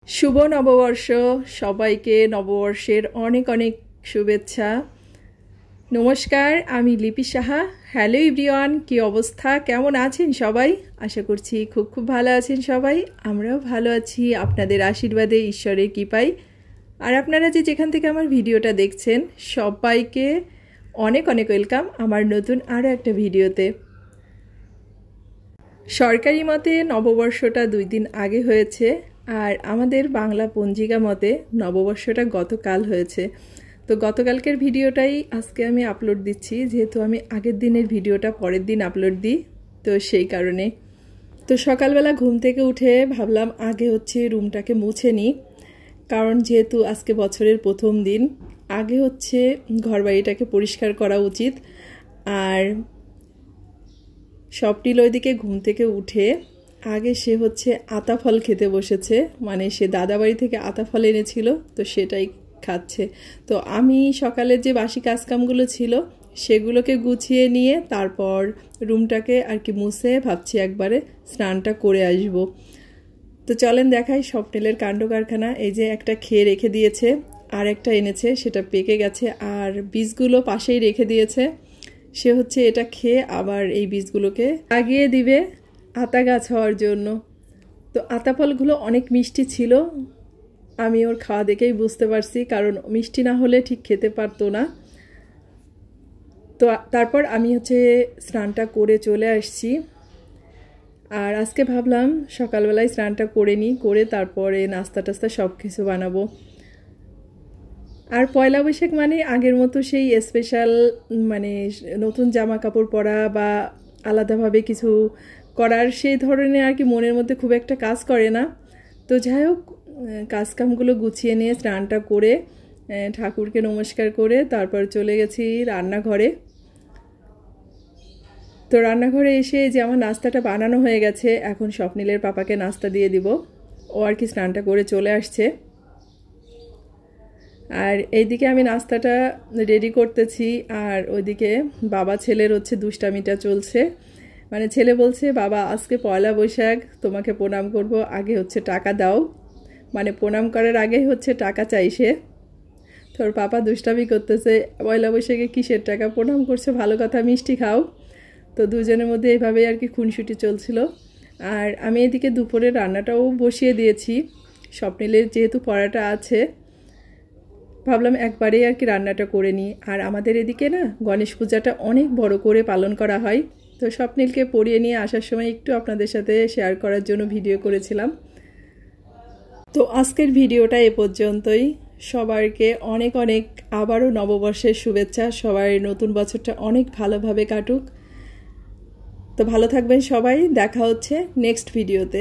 शुभ नववर्ष सबाइके नववर्षेर अनेक अनेक शुभेच्छा। नमस्कार, आमी लिपि साहा। हेलो एवरीवन, कि अवस्था, केमन आছেন সবাই? आशा करছি खूब खूब ভালো আছেন সবাই। আমরাও ভালো আছি আপনাদের আশীর্বাদে, ঈশ্বরের কৃপায়। আর আপনারা যে যেখান থেকে আমার ভিডিওটা দেখছেন সবাইকে অনেক অনেক ওয়েলকাম আমার নতুন আরও একটা ভিডিওতে। সরকারি মতে নববর্ষটা 2 দিন আগে হয়েছে, আর আমাদের বাংলা পঞ্জিকা মতে নববর্ষটা গতকাল হয়েছে। তো গতকালকের ভিডিওটাই আজকে আমি আপলোড দিচ্ছি, যেহেতু আমি আগের দিনের ভিডিওটা পরের দিন আপলোড দিই, তো সেই কারণে। তো সকালবেলা ঘুম থেকে উঠে ভাবলাম আগে হচ্ছে রুমটাকে মুছে নিই, কারণ যেহেতু আজকে বছরের প্রথম দিন, আগে হচ্ছে ঘরবাড়িটাকে পরিষ্কার করা উচিত। আর স্বপ্নিল ওইদিকে ঘুম থেকে উঠে আগে সে হচ্ছে আতা ফল খেতে বসেছে, মানে সে দাদাবাড়ি থেকে আতা ফল এনেছিল, তো সেটাই খাচ্ছে। তো আমি সকালের যে বাসি কাজকামগুলো ছিল সেগুলোকে গুছিয়ে নিয়ে তারপর রুমটাকে আর কি মুছে ভাবছি একবারে স্নানটা করে আসব। তো চলেন দেখাই স্বপ্নিলের কাণ্ড কারখানা। এই যে একটা খেয়ে রেখে দিয়েছে, আর একটা এনেছে, সেটা পেকে গেছে, আর বীজগুলো পাশেই রেখে দিয়েছে। সে হচ্ছে এটা খেয়ে আবার এই বীজগুলোকে লাগিয়ে দিবে আতা গাছ হওয়ার জন্য। তো আতা ফলগুলো অনেক মিষ্টি ছিল, আমি ওর খাওয়া দেখেই বুঝতে পারছি, কারণ মিষ্টি না হলে ঠিক খেতে পারতো না। তো তারপর আমি হচ্ছে স্নানটা করে চলে আসছি। আর আজকে ভাবলাম সকালবেলায় স্নানটা করে নিই, করে তারপরে নাস্তা টাস্তা সব কিছু বানাবো। আর পয়লা বৈশাখ মানে আগের মতো সেই স্পেশাল মানে নতুন জামা কাপড় পরা বা আলাদাভাবে কিছু করার সেই ধরনের আর কি মনের মধ্যে খুব একটা কাজ করে না। তো যাই হোক, কাজকামগুলো গুছিয়ে নিয়ে স্নানটা করে ঠাকুরকে নমস্কার করে তারপর চলে গেছি রান্নাঘরে। তো রান্নাঘরে এসে যে আমার নাস্তাটা বানানো হয়ে গেছে, এখন স্বপ্নিলের পাপাকে নাস্তা দিয়ে দিব। ও আর কি স্নানটা করে চলে আসছে। আর এইদিকে আমি নাস্তাটা রেডি করতেছি, আর ওইদিকে বাবা ছেলের হচ্ছে দুষ্টামিটা চলছে। মানে ছেলে বলছে, বাবা আজকে পয়লা বৈশাখ, তোমাকে প্রণাম করব, আগে হচ্ছে টাকা দাও। মানে প্রণাম করার আগেই হচ্ছে টাকা চাইছে। তোর পাপা দুষ্টামি করতেছে, পয়লা বৈশাখে কিসের টাকা, প্রণাম করছে ভালো কথা, মিষ্টি খাও। তো দুজনের মধ্যে এইভাবেই আর কি খুনসুটি চলছিল। আর আমি এদিকে দুপুরে রান্নাটাও বসিয়ে দিয়েছি। স্বপ্নিলের যেহেতু পড়াটা আছে, ভাবলাম একবারেই আর কি রান্নাটা করে নিই। আর আমাদের এদিকে না গণেশ পূজাটা অনেক বড় করে পালন করা হয়। তো স্বপ্নিলকে পড়িয়ে নিয়ে আসার সময় একটু আপনাদের সাথে শেয়ার করার জন্য ভিডিও করেছিলাম। তো আজকের ভিডিওটা এ পর্যন্তই। সবাইকে অনেক অনেক আবারও নববর্ষের শুভেচ্ছা। সবাই নতুন বছরটা অনেক ভালোভাবে কাটুক। তো ভালো থাকবেন সবাই, দেখা হচ্ছে নেক্সট ভিডিওতে।